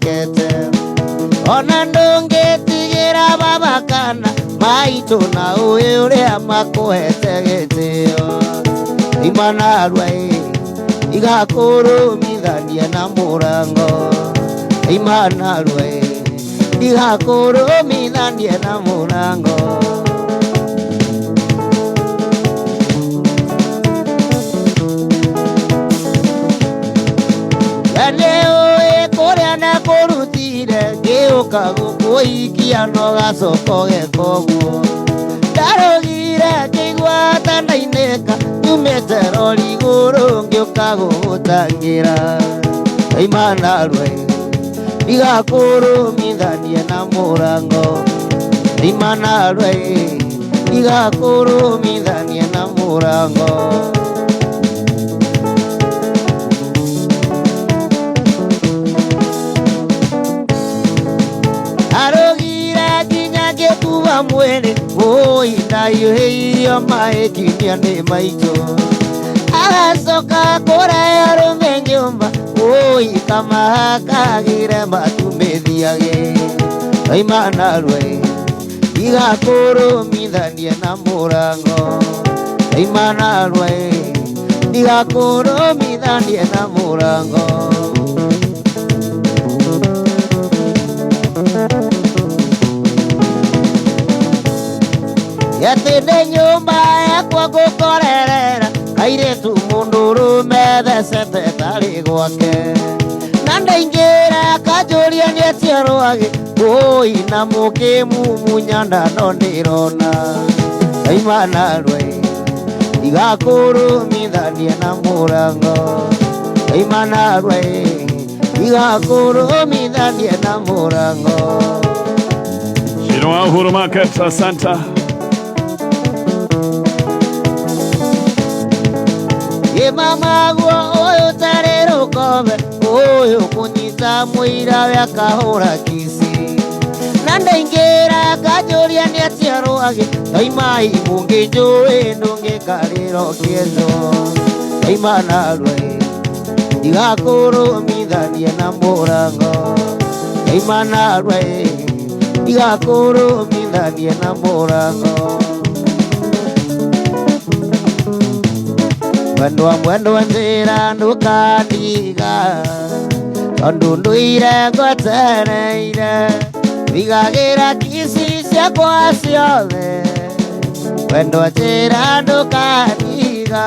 gĩcokete ona ndũngĩtigĩra baba kana maitũ na ũĩ ũrĩa makũhete gĩtĩo imanarua igakũrũmithania na mũrango imanarua igakũrũmithania na mũrango gĩũka gũkũikia no gacokoge koguo ndarũgire kĩigua ndainĩka nyumĩte rori igũrũ ngĩũka gũgũtangĩra imanarua igakũrũmithanie na mũrango imanarua igakũrũmithanie na mũrango mwene oi ndaihĩirio maĩkinia nĩ maitũ agacoka kũrĩa arũme nyũmba oi kamahakagĩre matumĩthiage imanarua igakũrũmithanie na mũrango imanarua igakũrũmithanie na mũrango yatĩndĩ nyũmba yakwa ngũkorerera kairĩtu mũndũrũme thecete tarĩ gwake na ndaingĩra kanjũria nĩetia rwagĩ oi na mũkĩmumunya ndano ndĩrona imanarua igakũrũmithanie na mũrango imanarua igakũrũmithanie na mũrango Shino wa Uhuru Market, asante. mama guo ũyũ tarĩ rũkome ũyũ kũnyita mũira wa kahũra kisi na ndaingĩra kanjũria nĩatia rwagĩ toimai mũngĩnjũĩ ndũngĩkarĩro kĩeto imanarua igakũrũmithanie na mũrango imanarua igakũrũmithanie na mũrango mwendwa njĩra ndũkandiga tondũ ndũire ngwetereire wigagĩra kisi ciakwa ciothe mwendwa njĩra ndũkandiga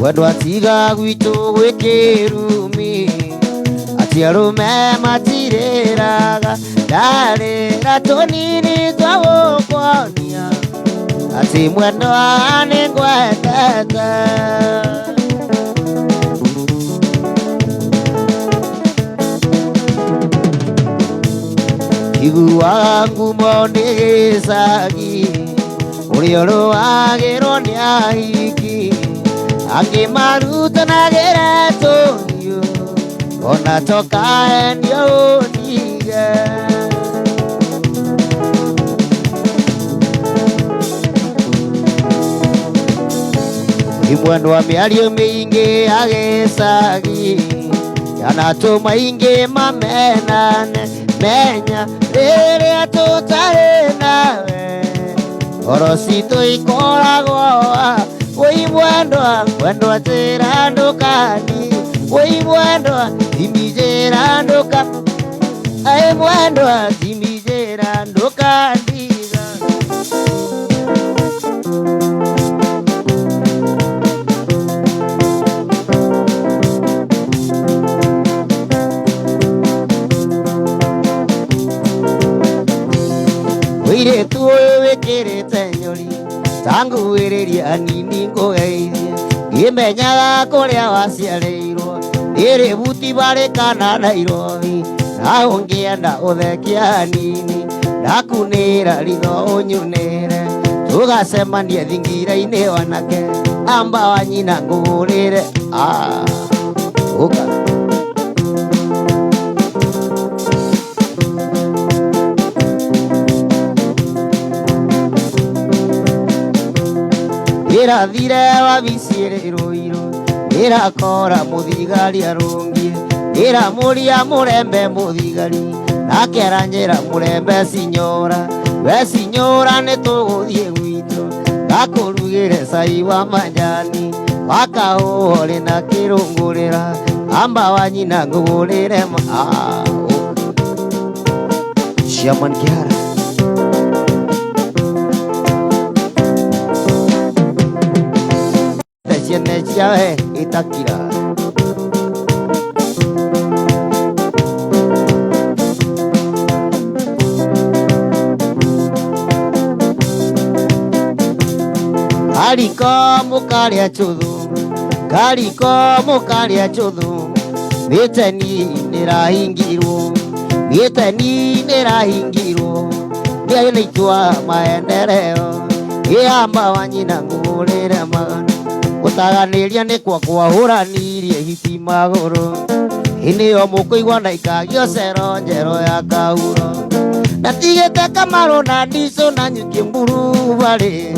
mwendwa tiga gwitũ gwĩ kĩrumi atĩ arũme matirĩraga ndarĩra tũnini twagũkwonia atĩ mwendwa nĩ ngwendete iguaga ngumo nĩ gĩcagi ũrĩa ũrũagĩrwo nĩ ahiki angĩmarutanagĩra tũhiũ ona tokaendio ũnige imwendwa mĩario mĩingĩ ya gĩcagi yanatũma ingĩ mamenane menya rĩrĩa tũtarĩ nawe ngoro citũ ikoragwo wĩ mwendwa njĩra ndũkani wĩ mwendwa thimi njĩra ndũka ai mwendwa thimi njĩra ndũkandiga mũirĩtu ũyũ wĩkĩrĩte nyori tanguhĩrĩria anini ngũgeithie ngĩmenyaga kũrĩa waciarĩirwo ĩrĩ buti barĩ kana Nairobi na ũngĩenda ũthekia hanini ndakunĩra ritho ũnyunĩre tũgacemanie thingira-inĩ wanake amba wa nyina ngũgũrĩre ũka irathire wabiciĩrĩrwo iro irakora mũthigari arũngie iramuria mũrembe mũthigari nake aranyĩra mũrembe cinyora we cinyora nĩtũgũthiĩ gwitũ ngakũrugĩre cai wa majani wakahũhore na kĩrũngũrĩra amba wa nyina ngũgũrĩre Chairman Kiara ciene ciawe itakira kariko mukaria chuthu niteni nirahingirwo nĩaitwa maendeleo ĩamba wa nyina ngũrĩre magana gũtaganĩria nĩkwa kwahũranirie hiti magũrũ nĩyo mũkũigua ndaikagio cero njero ya kauro natigĩte Kamarũ na Ndicũ na nyuki mburu barĩ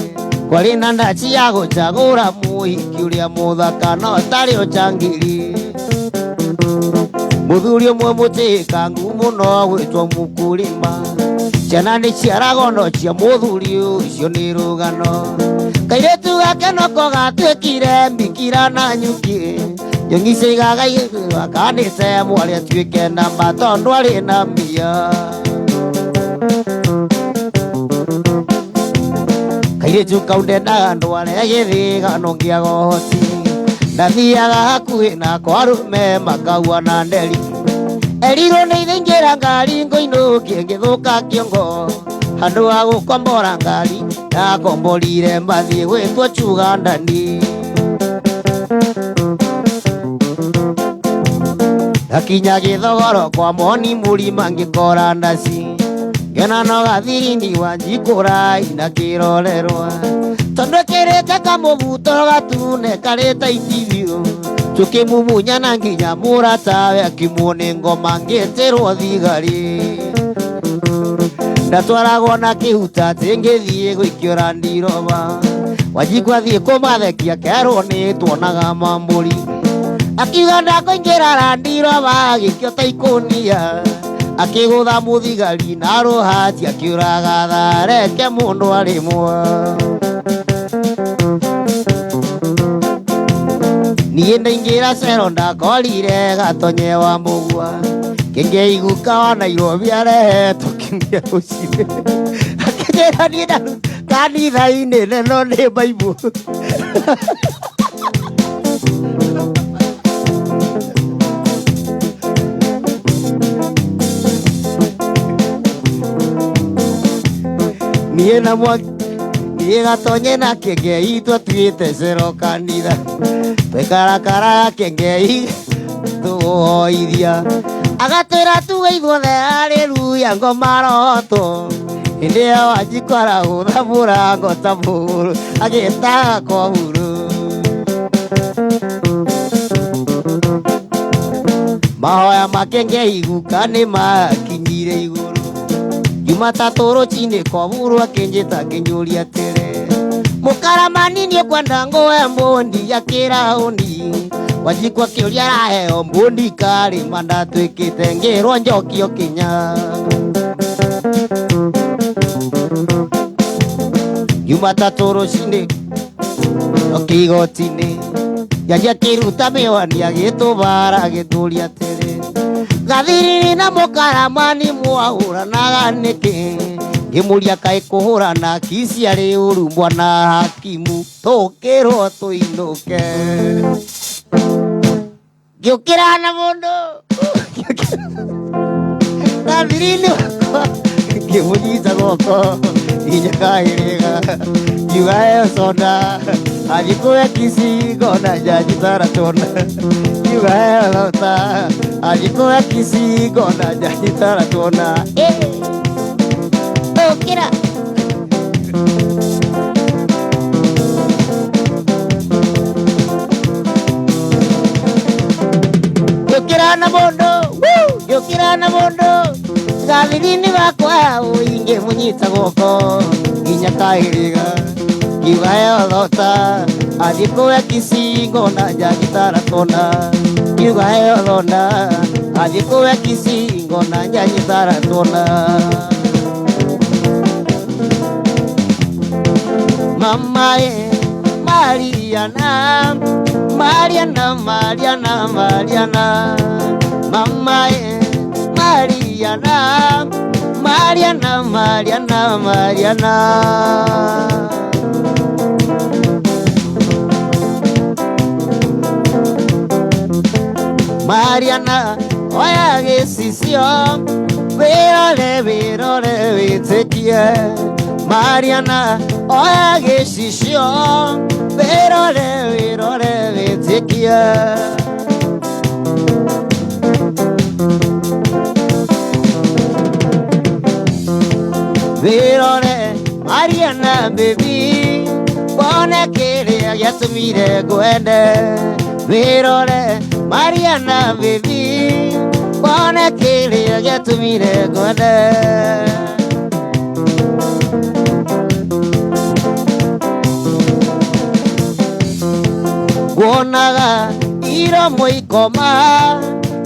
kwarĩ na ndaci ya gũcagũra mũhiki ũrĩa mũthaka no tarĩ ũcangiri mũthuri ũmwe mũtĩkangu mũno gwĩtwo Mũkũrĩma ciana nĩ ciaragono cia mũthuri ũcio nĩ rũgano kairĩtu gake noko gatuĩkire mbikira na nyuki nyong'i ciaigaga akanĩte mwarĩ atuĩke namba tondũ arĩ na mbia kairĩtu kau ndendaga ndware gĩthĩgano gĩa gohoti ndathiaga hakuhĩ nako arũme makaua na nderi erirwo nĩ ithaingĩra ngari ngũinũkie ngĩthũka kĩongo handũ ha gũkombora ngari ndakomborire mathiĩ gwĩtwo Chugandani ndakinya Gĩthogoro kwa Moni Mũrima ngĩkora ndaci ngena no gathini wanjikũrai na kĩrorerwa tondũ kĩrĩte kamũbuto gatune karĩte itithio tũkĩmumunya na nginya mũratawe akĩmuone ngoma ngĩtĩrwo thigari ndatwaragwo na kĩhuta atĩ ngĩthiĩ gũikĩra Ndirova Wanjiku athiĩ kũmathekia kerwo nĩ tuonaga mambũri akiuga ndakũingĩra Ndirova agĩkio ta ikũnia akĩgũtha mũthigari na rũhati akĩũraga thareke mũndũ arĩ mwa niĩ ndaingĩra cero ndakorire Gatonye wa Mũgua kĩngĩiguka wa Nairobi arehetwo kiumia rũciinĩ akĩnjĩra niĩ kanitha-inĩ neno nĩ Bible niĩ Gatonye na Kĩengei twatuĩte cero kanitha twĩkarakara Kĩengei tũhoithia agatwĩra tugeithwo the haleluya ngoma roto hĩndĩ ĩyo Wanjiku aragũtha mũrango ta mũgũrũ agĩtaga kwa huru mahoya ma Kĩengei guka nĩ makinyire igũrũ Jumatatũ rũcinĩ kwa huru akĩnjĩta ngĩnyũria atĩrĩ mũkaramani nĩ ũkwenda ngũhe mbũndi akĩra ũni Wanjiku akĩũria araheo mbũndi karĩma ndatwĩkĩte ngĩrwo njokio Kĩnya Jumatatũ rũcinĩ igoti-inĩ jaji akĩruta mĩwani agĩtũbara agĩtũria atĩrĩ gathiriri na mũkaramani mwahũranaga nĩkĩ ngĩmũria kaĩ kũhũrana kisi arĩ ũru mwana hakimu tũkĩrwo tũinũke ngĩũkĩra na mũndũ gathiriri wakwa ngĩmũnyita guoko nginya kahĩrĩga ngiuga heo soda agĩkũhe kisi ngona jaji taratona ngiuga heo lota agĩkũhe kisi ngona jaji taratona ũkĩra ngĩũkĩra na mũndũ gathiriri wakwa ingĩmũnyita guoko nginya kahĩrĩga kiuga thota athikũwe kicingo na njagitara tona kiuga thona athikũwe kicingo na njagitara tona mamae Mariana Mariana Mariana Mariana mamae Mariana Mariana Mariana Mariana Mariana oya gesisio virole virole vitekie Mariana oya gesisio virole virole vitekie virole Mariana baby bona kere yatumire gwende virole Mariana baby bona kere yatumire gwende wonaga iro moikoma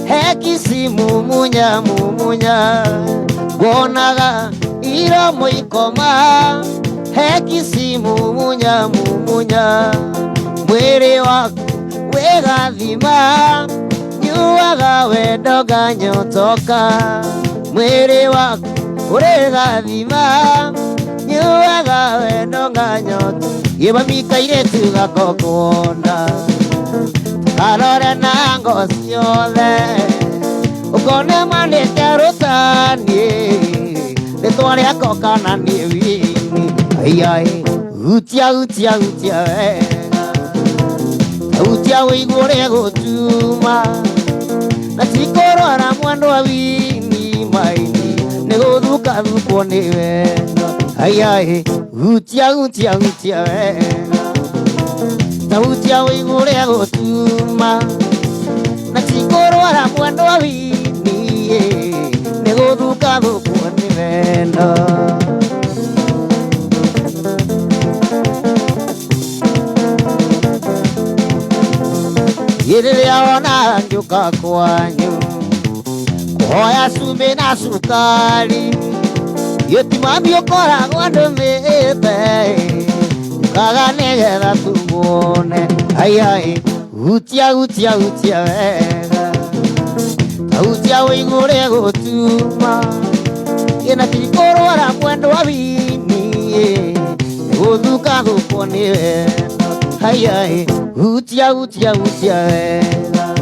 hekisi mumunya mumunya wonaga iro moikoma hekisi mumunya mumunya mwiri waku wegathima nyuaga wendoga nyotoka mwiri waku uregathima nyuaga wendoga nyotoka yebamika iretu gakokuona karore na ngoci yothe ukone manite rutani nitwaria kokana ni wini aiai utia utia utia wega utia wiguore gutuma na tikorora mwandu wa wini maini niguthuka thukwo ni wendo aiai utia utia utia wega utia wiguore gutuma na tikorora mwandu wa wini niguthuka thukwo ni wendo Iriria ona njuka kwanyu kuhoya cumbi na cukari gitimami ukoragwo ndumite ukaga nigetha tumuone aiai utia utia utia wega utia wiguore gutuma ina tikorora mwendo wa wini guthuka thukwo ni wendo aiai utia utia utia wega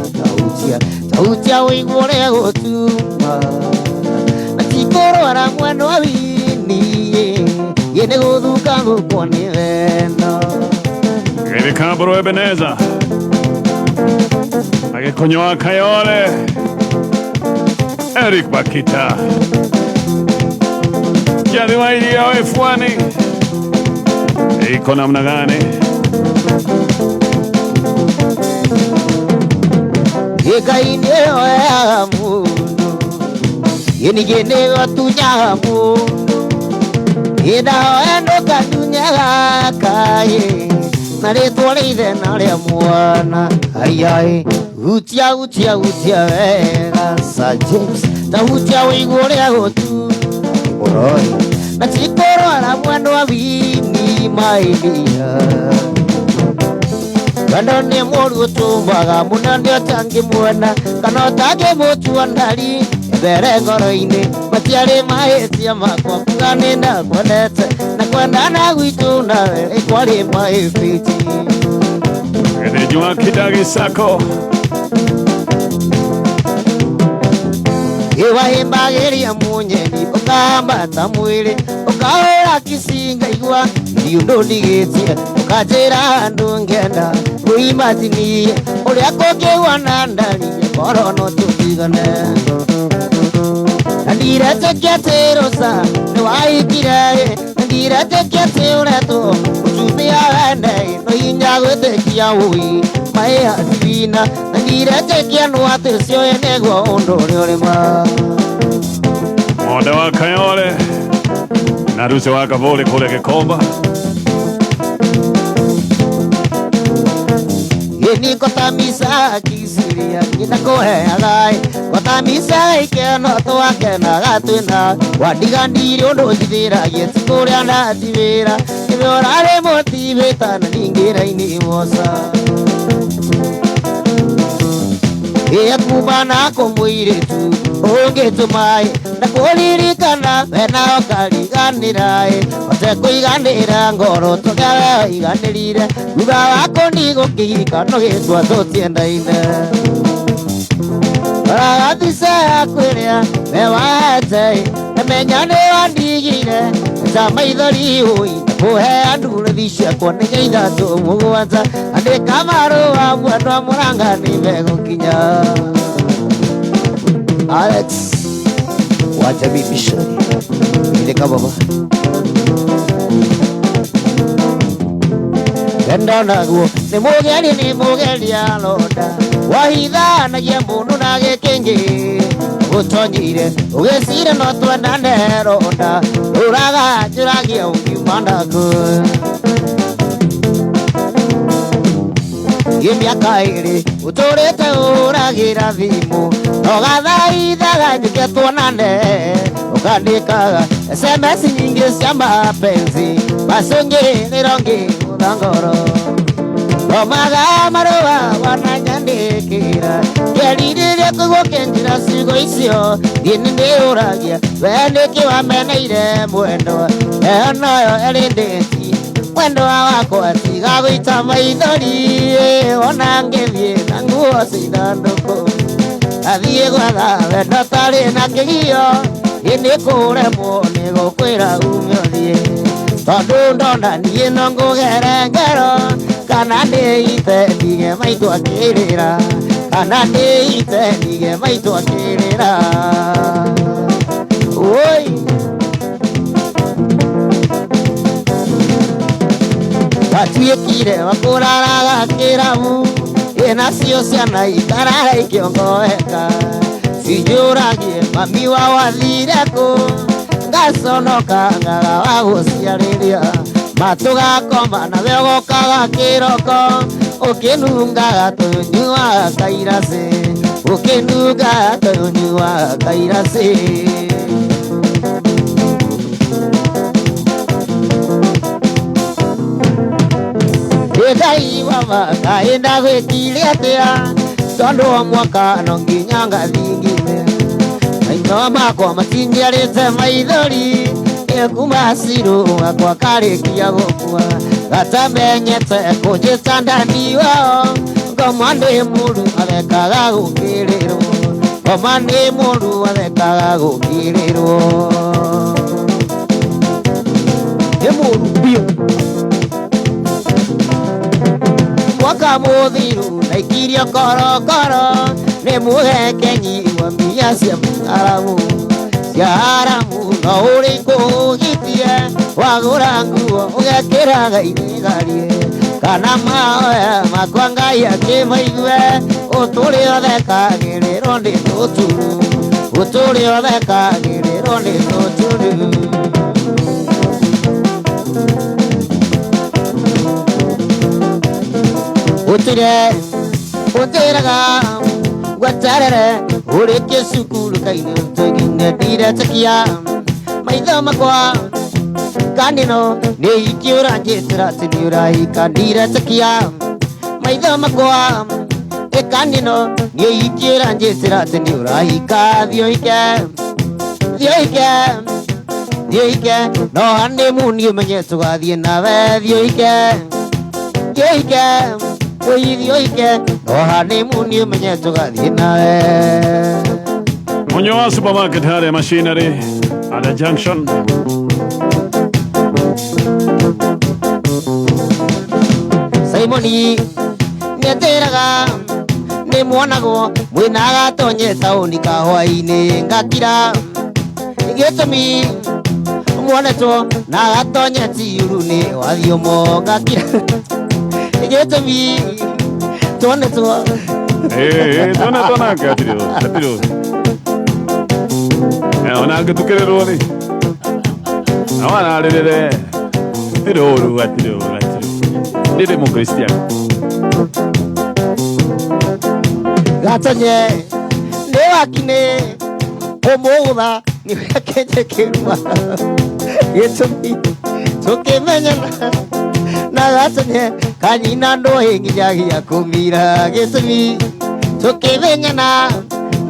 utia wiguore gutuma na tikorora mwendo wa wini yene guthuka thukwo ni wendo Gĩthikambũrũ Ebeneza Agĩkũnyũ wa Kayole Eric Bakita Jadi wa iria we Pwani iko namna gani? Ngai nĩoyaga mũndũ ningĩ nĩgotunyaga mũndũ ndahoya ndũkatunyaga Ngai na rĩtwa rĩa ithe na rĩa mwana aiai utia utia utia wega Sir James ta utia wiguore gutuma na tikorora mwendo wa wini maidia Kando ni mũru ũtũmbaga mũno nĩ ũtangĩmuona kana ũtangĩmũtua ndari mbere ngoro-inĩ matiarĩ mahĩtia makwa kuga nĩ ndakwendete na kwendana gwitũ nawe kwarĩ mahĩbĩti Gĩthĩnjũ wa Kidagi Sacco Iwahĩmbagĩria mũnyeni ũkambata mwĩrĩ ũkahũra kicinga igua ndiũndũ ndigĩtie ũkanjĩra andũ ngenda wĩimatinie ũrĩa kũngĩgwa na ndari ngoro no tũtigane na ndiretĩkia atĩ Rosa nĩwahingire na ndiretĩkia atĩ ũretwo ũtumia wende no hinya gwĩtĩkia ũi maĩ hathibina na ndiretĩkia nũ atĩ cioĩ nĩguo ũndũ ũrĩa ũrĩ ma Mwende wa Kayole na Ruse wa Kavole kule Gikomba Ini kota misa kisiria kita koheagai kota misa ikeno toa kena gatuna wadigandiri ondo jidira yetsukoria na tivera inorare motiveta na ningira ini mosa Ia kubana komuire tu onge tumai na kolirikana bena okariganirae ote kuiganira ngoro togawe iganirire luga wako ndigo kirikano getwa totiendaine Agatisa kwiria mewate menyane wandigire Samaithori hui Kuhe andure dhisha kone jaida tu mugwanza Ande kamaro wa mwana muranga ni mego kinya Alex Wacha bibishari Ile kababa Genda naguo ni mugeli ya loda Wahitha na yembunu na gekenge Utonyire ugesire no twenane ronda Uraga juragia ukimandako Imiaka iri uturite uragira thimu Nogathaithaga njuke tuonane Ukandikaga SMS nyingi cia mapenzi Macungirirongi uthangoro Omaga marua wananyandikira Geririria kugukenjira ciugo icio Thini ni uragia Wendiki wameneire mwendo Eonoyo erinditi Mwendo wakwa tiga gwita maithori Ona ngithie na nguo cindanduku Athie gwatha wendo tari na kigio Ini kuremwo ni gukwira umiothie Tondu ndona nie no ngugere ngero Kana niite ndige maitu akirira Kana niite ndige maitu akirira Oi Atuikire wakuraraga kiramu Inacio ciana ikarara ikiongoeka Sijuragie mami wa wathire ku Ngaconoka ngaga wa guciariria Matugakoma na wegokaga kiroko Ukinungaga tunyuaga kairase Ukinungaga tunyuaga kairase Ngai mama kaenda gwikire atia Tondu wa mwaka no nginya ngathingite Maitho makwa matingiarite maithori Kuma siru akwa karikia gukua Gatamenyete kunjita ndani wao Ngoma ni muru arekaga gukirirwo Ngoma ni muru arekaga gukirirwo Ni muru biu Mwaka muthiru naikirio korokoro Ni muhekenyi wa mbia cia aramu Cia haramu no uri kugitie Wagura nguo ugekira gainigarie Kana maoya makwa Ngai akimaigue Uturi othe kagiriro ndi tuturu Uturi othe kagiriro ndi tuturu Utiraga Gwatarere Urike sukuru kaine Tegine dire takia Maitho makwa Kanino Ni ikiura njitira Tiniura ikandire takia Maitho makwa Kanino Ni ikiura njitira Tiniura ikathio ike Thio ike Thio ike No hane muni umenye tugathie nawe Thio ike Thio ike Thio ike No hane muni umenye tugathie nawe Munyoa Supermarket Hare Machinery at the junction. Simoni Neteraga Ni mwonago Mwinaga tonye tauni kahwaini ngakira Gitumi Mwoneto Naga tonye tiuruni Wathiomo ngakira Gitumi Toneto Tona katiro Ona getukererwo ni Awana rerere Ero atiro Ndire mu Cristiano gatonye ne wakine omoga ni keje kiruma yetumi toke menyana na gatonye kanina ndo hingi ya kumira getumi toke menyana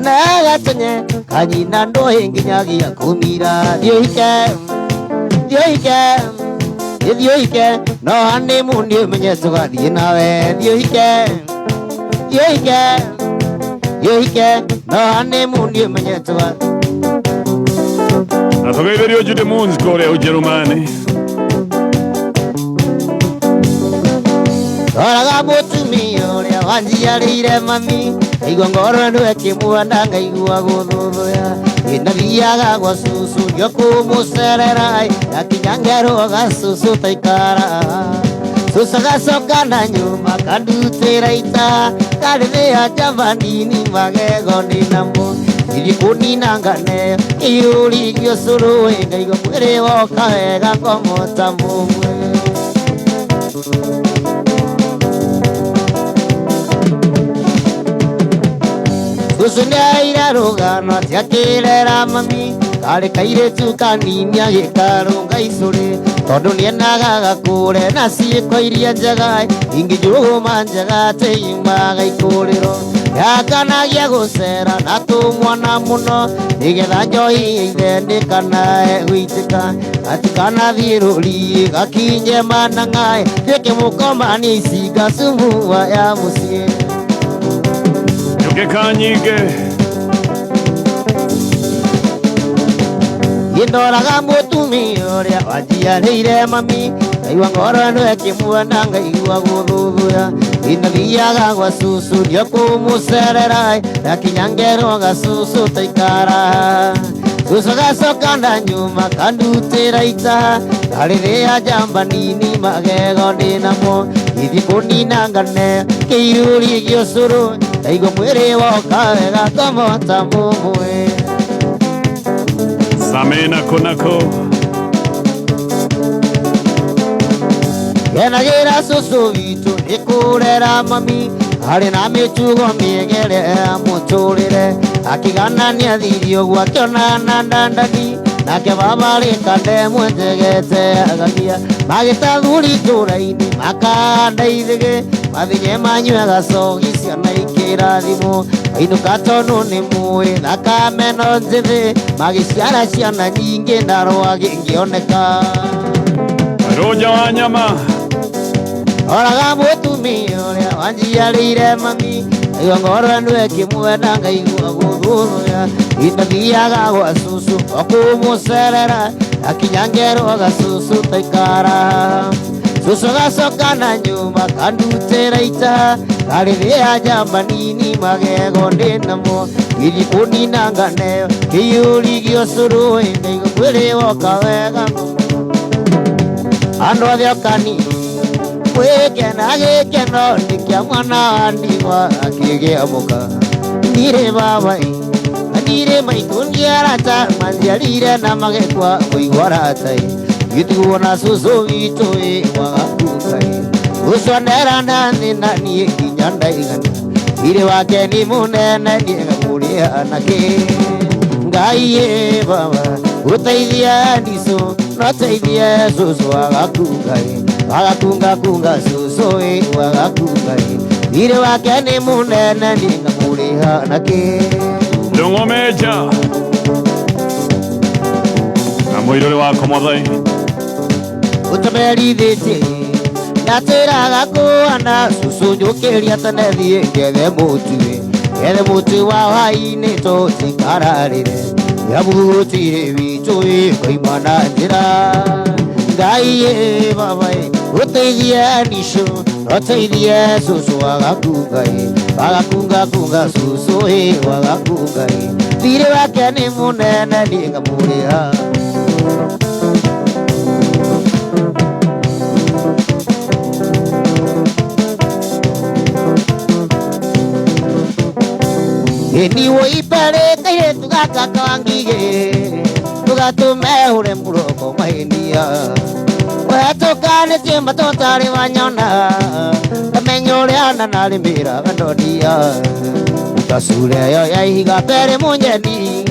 na gatonye kanina ndo hingi ya kumira Dioike no hande mundi menyesuka dinawe Dioike no hande mundi menyesuka Atoka jude munzi kore Ujerumani Oraga mutumi ore wanjia rire mami igongoro ndo kimuanda ngaigua guthuthya inabiaga gwa susu ndio kumuserera akinyangero gasusu taikara susu gacoka na nyuma kandutira ita karithia javanini magego ninamo ilikunina ngane iruri giocuru ngaigo mwiri woka wega ngomota mumwe Usunda ira rogano tiakirera mami kare kaire tu kanini agikarunga isuri tondu nienaga gakure na ciiko iria njega ingijuruma njega teimaga ikuriro yakanagia gucera na tumwana muno nigetha njohi ithendekana gwitika atikana thiruri gakinye manangae twike mukomani icinga cumbuwa ya mucie Kanyige Indoraga mutumi uria wajiarire mami aigua ngoro ndo akimuona ngaigua guthuthya inathiaga gwa susu ndio kumucerera akinyangero gasusu taikara susu gacoka na nyuma kandutira ita karithia jamba nini magego ndinamo ithi kunina ngane kiiruri giocuru aigo mwiri woka wega kamota mumwe Samena konako Yenagira susu vitu nikurera mami hari na mitugo miegere muturire akiganania thirio gwakiona na ndandani nake babarika ndemwetegete agagia magitathuri turaini makandaithige mathinye manyue gacogi ciana ikirathimo ainuka tonu ni mui thakameno njithi magiciara ciana nyingi ndarwa gingioneka Roja wa nyama Oraga mutumi uria wanjiarire mami aigua ngoro ndo akimuenda ngaigua guthuthya inathiaga gwa susu okumucerera akinyangero gasusu taikara susu gacoka na nyuma kandutira ita karithia jamba nini magego ndinamo ithi kunina ngane kiuri giocuru ngaigo mwiri woka wega andu othe okani wikena gikeno nikia mwana wa ndigwa akigia muka nire babai nire maitu ngiarata manjiarire na magekwa kuigua ratai gituona susu witu wagakukai usonera nathi na nie nginya ndaigana ire wake ni munene niega anake ngai baba uteithia ndiso no teithia susu wagakukai wagakunga susu wagakukai ire wake ni munene niega anake Dungomeja Namuirore wa komothai Utamerithĩtie natĩraga kũana susu njũkĩria tene thiĩ gethe mũtu wa hwaĩ-inĩ tũtikararĩre gĩabutirĩ witũ koima na njĩra ngai babai ũteithie nisho ũteithie susu wagakunga susu wagakungai thirĩ wake nĩ mũnene nĩngamũrĩha Niwo ipere kaire tugaka kangige tugatume ure muroko mahinia Wetokane timba totari wanyona Kamenyo ria na nalimira gandonia utasure yo yaiga pere munyeni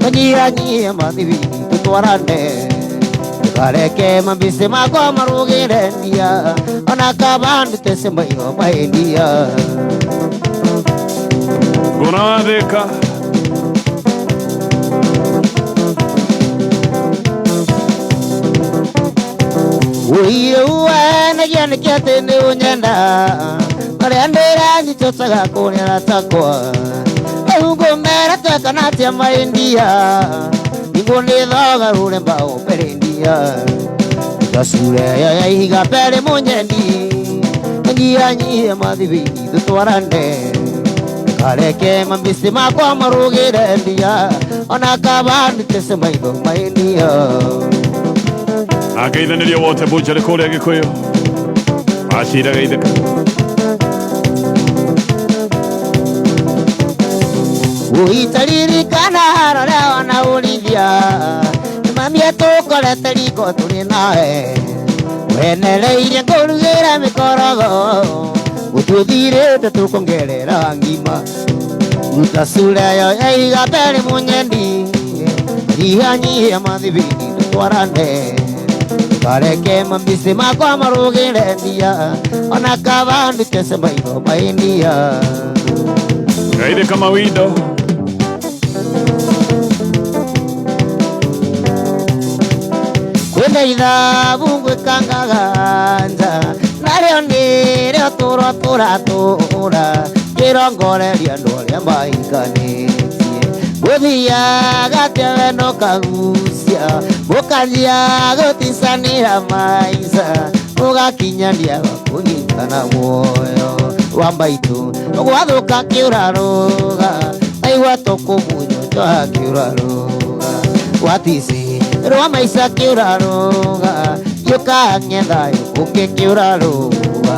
kanyiranyie mathibi tutwarane kareke mambise makwa marugire ndia ona kabandu tese mayo maindia Gunadeka uire uwe giane kiate ni unyenda kare andera nitosaga kunira takwa Ungo mera taka natia maindia Ingo ni dhoga rure mbao perendia Utasure ya ihiga pere munyeni Ngia nyie madhibini tutwarane Kareke mambisi makwa marugire ndia Ona kabandi tese maigo maindia Ageithaniria wote butchery kuria Gikuyu Ashira geithika Uitalirikana harore wana ulithia Mamia tukorete riko tuli nawe Wenereire ngurugire mikorogo Ututhirite tukongerera ngima Utasure yo yaiga pere munyeni Ihanyihia mathibini tutwarane Kareke mambisi makwa marugire ndia Ona kabandu tese maigo maindia Geithika mawindo Kwenda ithabu ngwikangaganja Nareo nireo tũra Kĩrongoreria andũ arĩa mahikanĩtie Gũthiaga tia wendo kagucia Mũkanjia gũticanĩra maica Mũgakinyania kũnyitana muoyo wa maitũ Gwathũka kĩũrarũga Aigua tũkũmunywo twa kĩũrarũga Watisi Rwa maica kĩũrarũga Gĩũka ng'ethayo kũngĩ kĩũrarũga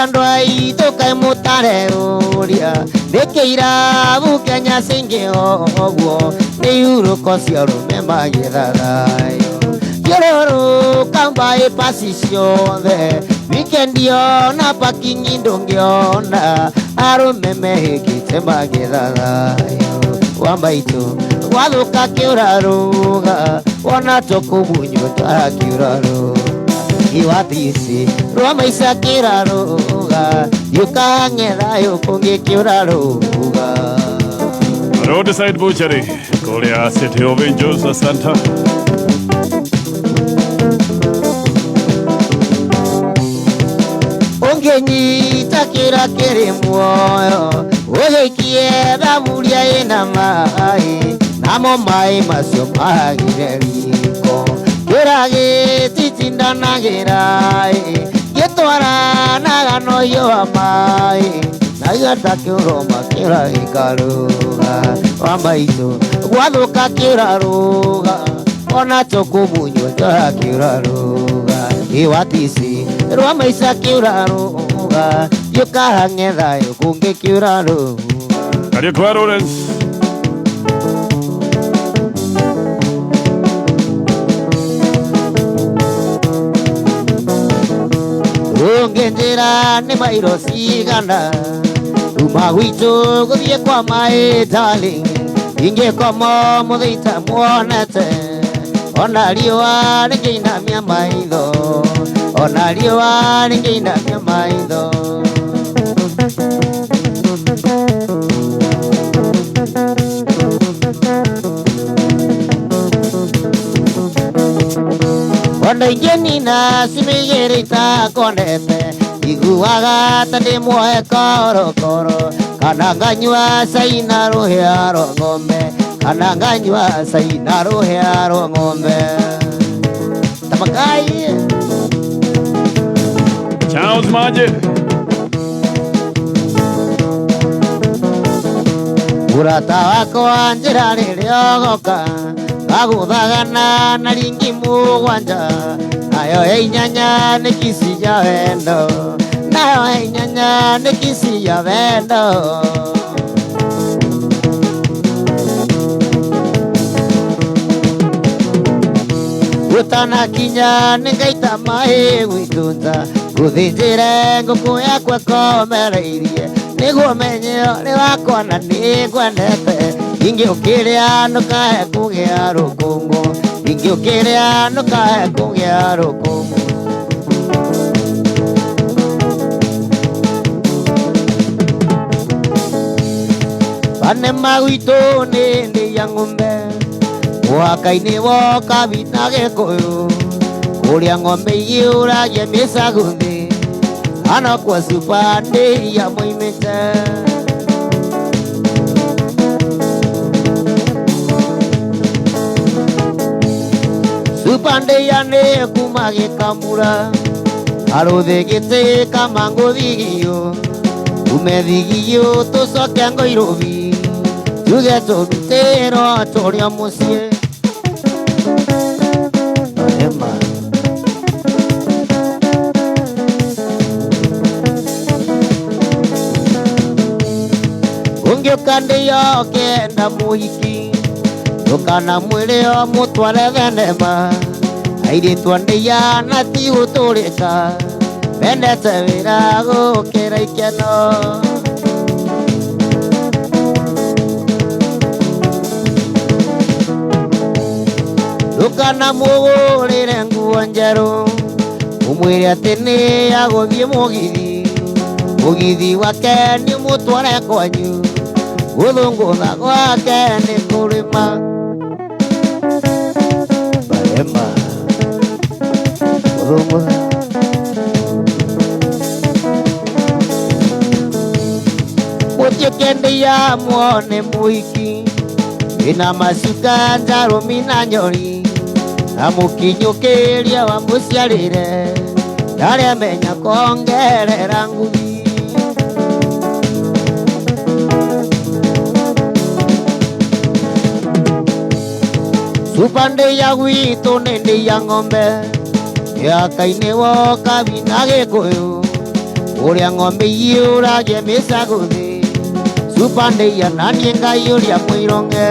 Andũ aitũ kaĩ mũtareũria Nĩkĩ irabu Kenya cingĩ ũguo Nĩ ihurũko cia ũrũme magĩthagayo Thiũrũrũka bypass ciothe Wikendi ona pakingi ndũngĩona Arũme mehĩkĩte magĩthagayo Wa maitũ gwathũka kĩũrarũga Wona tũkũmunywo twa kĩũrarũga Iwatisi Rwa maica kĩũrarũga Gĩũka ng'ethayo kũngĩ kĩũrarũga Roadside Butchery kuria City of Angels Asanta Ũngĩnyita kĩra kĩrĩ muoyo Ũgĩikie thaburia ĩna maĩ Namo maĩ macio mahagire riko Kĩra gĩtitindanagĩra Gĩtwaranaga noyo wa maĩ Na gĩata kĩũroma kĩra gĩkarũga Wa maitũ gwathũka kĩũrarũga Ona tũkũmunywo twa kĩũrarũga Iwatisi Rwa maica kĩũrarũga Gĩũka ng'ethayo kũngĩ kĩũrarũga Kariakwa Lawrence Ũngĩnjĩra nĩ mairo cigana Kuma gwitũ gũthiĩ kwa maĩ darling Ingĩkoma mũthĩita muonete Ona riũa rĩngĩinamia maitho Ona riũa rĩngĩinamia maitho Ona ingĩnina cimĩigĩrĩ itakonete Iguaga ta ndĩ muoe korokoro Kana nganyua cai na rũhĩa rwa ng'ombe Kana nganyua cai na rũhĩa rwa ng'ombe Tamakai Charles Maje Mũrata wakwa njĩra rĩrĩa ũgoka Ngagũthagana na ringi mũgwanja Nayo ya inyanya nĩ kisi ya wendo Nayo ya inyanya nĩ kisi ya wendo Utanakinya nengaita mai witunza Guthinjire nguku yakwa komereirie Niguo menye ni wakwa na nigwendete Ingiukiria nukahe kugia rukungu Ingiukiria nukahe kugia rukungu Bane maguito nindi ya ng'ombe Wakaini woka bina gikuyu Kuria ng'ombe iuragie misaguthi Ano kwa supande ya moimete Supande ya ne kumage kamura Aruthi gite kamango thigio Umethigio tucoke ngoirobi Tuge turutero turia mucie Ungiukande yo kenda muhiki Tukana mwili o mutware thenema Airitu ande ya nati uturika Mendete wira gukira ikeno Tukana mugurire nguo njeru Umwire ati ni aguthie mugithi Mugithi wake ni mutware kwanyu Guthungutha gwake ni kurima Barema Guthungutha Mutiukende ya muone muhiki Ina macuka njarumi na nyori Na mukinyukiria wa muciarire Ndaria menya kongerera nguthi Supande ya gwitu nindi ya ng'ombe Yakaini woka bina gikuyu Uria ng'ombe iuragie misaguthi Supande ya nani ngai uria mwironge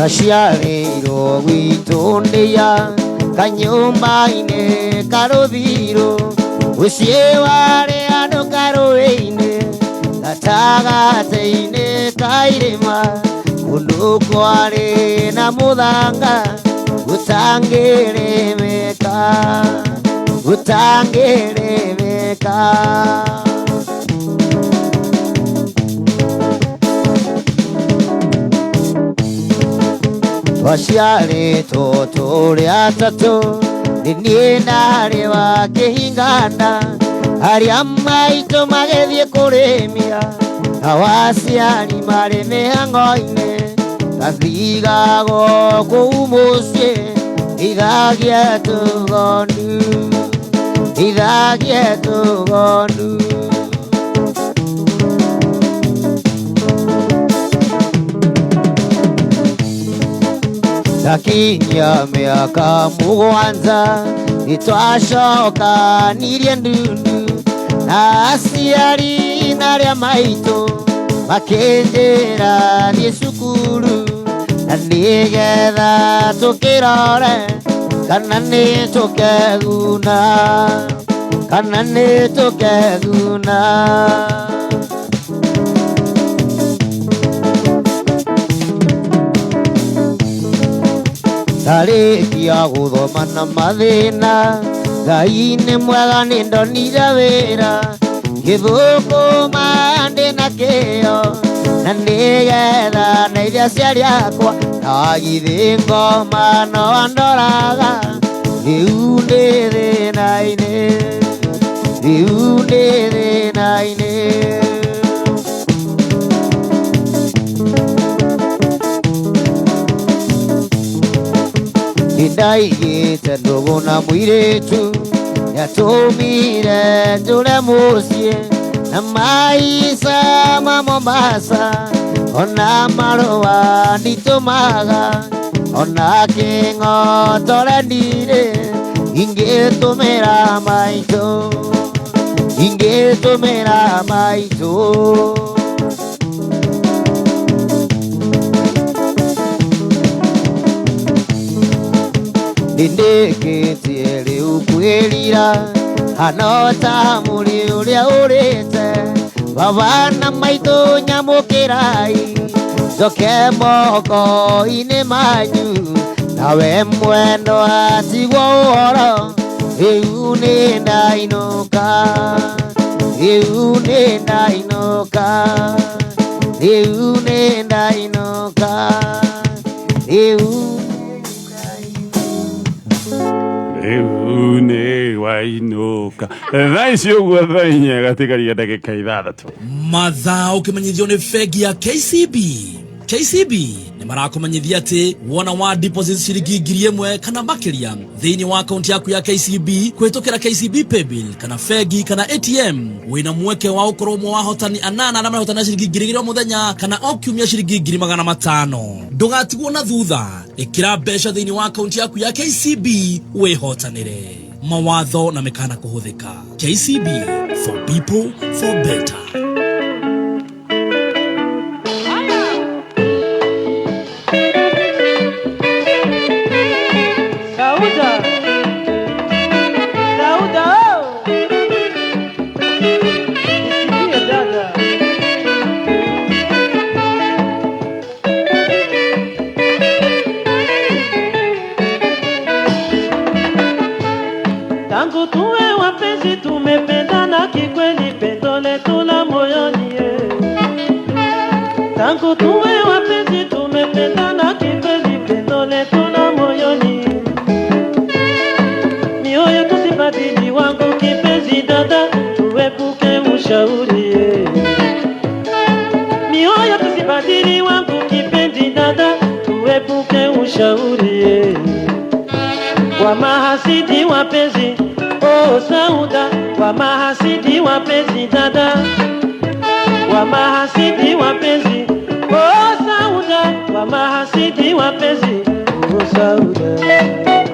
Ndaciarĩirwo gwitu ndia kanyumba-inĩ karũthirũ Mũciĩ warĩ andũ karũĩ-inĩ gatagatĩ-inĩ ka irĩma Kũndũ kwarĩ na mũthanga gũtangĩrĩmĩka Gũtangĩrĩmĩka Twaciarĩtwo tũrĩ atatũ Nĩ niĩ ndarĩ wa kĩhingana Arĩa maitũ magĩthiĩ kũrĩmia Nao aciari marĩ mĩhang'o-inĩ Gathigagwo kũu mũciĩ Ithagie tũgondu Ithagie tũgondu Ndakinyia mĩaka mũgwanja Nĩtwacokanirie ndundu Na aciari na arĩa maitũ Makĩnjĩra thiĩ cukuru Na nĩgetha tũkĩrore Kana nĩtũkeguna Kana nĩtũkeguna Ndarĩkia gũthoma na mathĩna Ngai nĩ mwega nĩndonire wĩra Gĩthũkũma ndĩna kĩo Na nĩgetha ndeithie aciari akwa Na githĩ ngoma no ndoraga Rĩu ndĩ thĩna-inĩ Rĩu ndĩ thĩna-inĩ Ndaigĩte ndũgũ na mũirĩtu Nĩatũmire njũre mũciĩ Na maica ma Mombasa Ona marũa nditũmaga Ona kĩng'otore ndirĩ Ingĩtũmĩra maitũ ingĩtũmĩra maitũ nĩndĩkĩtie rĩu kwĩrira hanota mũrĩ ũrĩa ũrĩte baba na maitũ nyamũkĩrai njoke moko-inĩ manyu nawe mwendo atigwo ũhoro rĩu nĩ ndainũka rĩu nĩ ndainũka rĩu nĩ ndainũka rĩu nĩ wainũka thaa ici ũguo thaa inya gatigaria ndagĩka 6 mathaa ũkĩmenyithio nĩ bengi ya KCB nĩ marakũmenyithia atĩ wona wa deposit ciringi 1,000 kana makĩria thĩinĩ wa akaunti yaku ya KCB kũhĩtũkĩra KCB Paybill kana bengi kana ATM wĩna mweke wa gũkorwo ũmwe wa ahotani 8 arĩa marahotana ciringi 2,000 o mũthenya kana o kiumia ciringi 500. Ndũgatigwo na thutha, ĩkĩra mbeca thĩinĩ wa akaunti yaku ya KCB wĩhotanĩre. Mawatho na mĩkana kũhũthĩka. KCB, for people for better. Tangu tuwe wapenzi tumependana kikweli, pendo letu la moyoni. Tangu tuwe wapenzi tumependana kikweli, pendo letu la moyoni. Mioyo tusibadili wangu kipenzi dada, tuepuke ushauri. Mioyo tusibadili wangu kipenzi dada, tuepuke ushauri. Kwa mahasidi wapenzi, oh Sauda, kwa mahasidi wapenzi dada, kwa mahasidi wapenzi, oh Sauda, kwa mahasidi wapenzi, oh Sauda.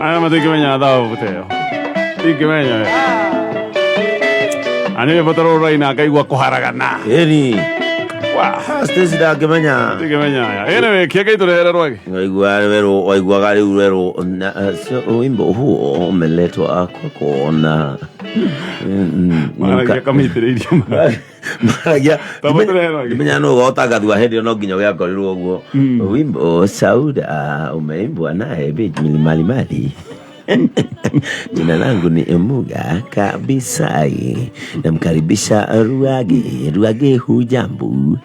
Aya matikimenya thao buteo tikimenya ane botoro raina kaigwa kuharagana eni wa stesi da kemenya tikimenya ene kiake turera rwage ngaigwa rero waigwa gari rero wimbo huo umeletwa kwako na mara kamitireirio maragia menya no gota thua hindi no nginya gyakorirwo guo wimbo Sauda umeimbwa naye Big Mali Mali. Jina langu ni Emuga kabisa. Namkaribisha Ruage hujambo.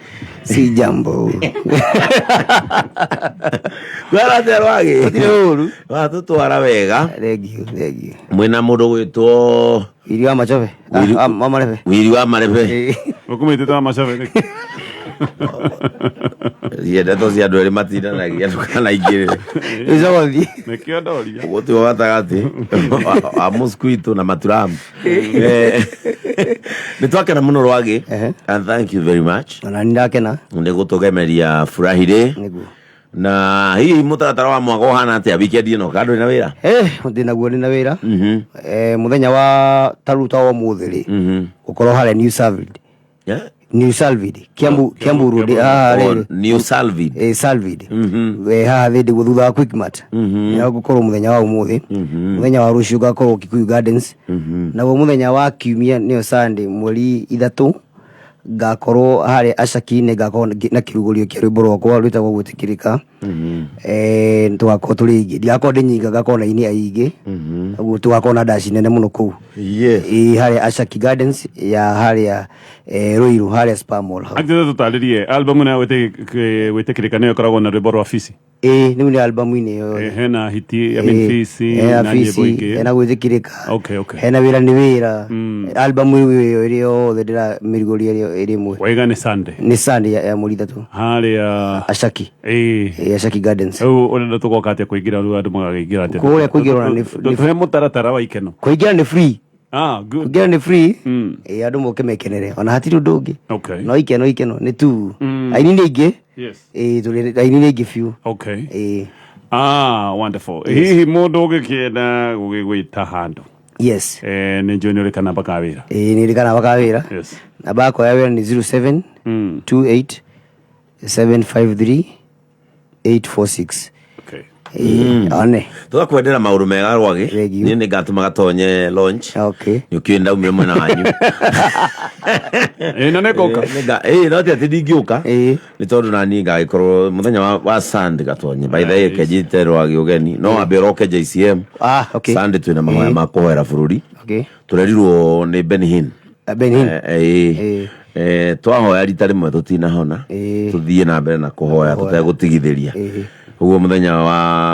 si jambo Gwara Ruage watutwara wega thengio mwena mundu gwitwo Wiri wa Machobe Mamarebe Wiri wa Marebe ukumite Machobe yenda to cia ndwere matindanagia tukana igire izothi nekio ndoria wote watagati a mosquito na maturamu nitwakena muno Ruage and thank you very much na ndakena ndigutugemeria furahire niguo na hihi mutaratara wa mwaka uhana atia weekend ino kando na wira ndinaguo ni na wira muthenya wa taruta wa muthiri ukorwo hare New Salvid New Salvid Kiambu Road New Salvid Salvid haha thindi guthutha Quickmart ya gukorwo muthenya wa umuthi muthenya wa rucio gakorwo Kikuyu Gardens na muthenya wa kiumia nio Sunday mweri 3 gakorwo hare Ashaki-inĩ gakorwo na kirugurio kia rwimbo rwakwa rwitagwo gwitikirika tugakorwo turi ingi ndigakorwo ndi nyinga gakorwo na ini aingi uguo tugakorwo na ndaci nene muno kuu hare Ashaki Gardens ya hare Ruiru hare Spa Mall akithe tutaririe album na gwitikirika nayo koragwo na rwimbo rwa Fisi ni album-inĩ yo hena hiti ya Fisi na nyimbo ingĩ na gwitikirika okay hena wira ni wira album iyo iri yothe ndira mirigori iri imwe waiga ni Sunday ya mweri 3 hali Ashaki Ashaki Gardens urenda tugoka atia kuingira ru andu magaingira atia kuria kuingira ni tuhe mutaratara wa ikeno kuingira ni free good kuingira ni free andu moke mekenere ona hatiri undu ungi okay no ikeno ni tu aini ni ingi tuli aini ni ingi few okay wonderful hihi mundu ugikienda gugigwita handu Yes. Nĩ njũĩ nĩ ũrĩ kanamba ka wĩra. Nĩ rĩ kanamba ka wĩra. Yes. Namba yakwa ya wĩra nĩ 07 28 753 846. Okay. One. Tugakwendera maũndũ mega Rwagi. Niĩ nĩ ngatũma gatonye launch. Okay. Nĩ ũkĩenda umire mwena wanyu. Na nĩ kũka. No atĩ ndingĩũka. Nĩ tondũ nani ngagĩkorwo mũthenya wa Sunday gatonye. By the way kenjite Rwagi ũgeni. No ambe roke JCM. Okay. Sunday twĩna mahoya ma kũhoera bũrũri. Okay. Tũrerirwo nĩ Ben Hinn. Ben Hinn. Twahoya rita rĩmwe tũtinahona. Tũthiĩ na mbere na kũhoya tũtegũtigithĩria. Ugo mũthenya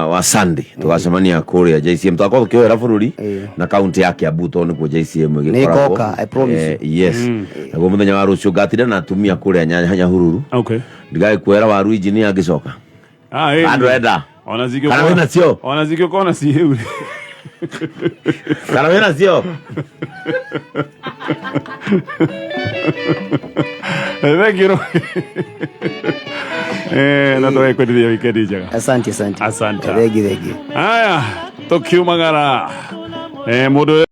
wa Sunday tugacemania kũrĩa JCM twakorwo tukĩhoera bũrũri na kaunti ya Kiambu tondũ nĩkuo JCM ĩgĩkoragwo. I promise. Yes. Ugo mũthenya wa rũciũ ngatinda na atumia kũrĩa Nyahururu. Okay. Ndigagĩkwĩra waru injinia agĩcoka. Andũ enda. Ona zikio. Kana wĩna cio. Ona zikio kona si heuri. Kana wĩna cio. Thank you. Na tuwe kwendithia wikendi njega. Asante. Asante. Thegi. Haya, tukiumagara. Mũndũ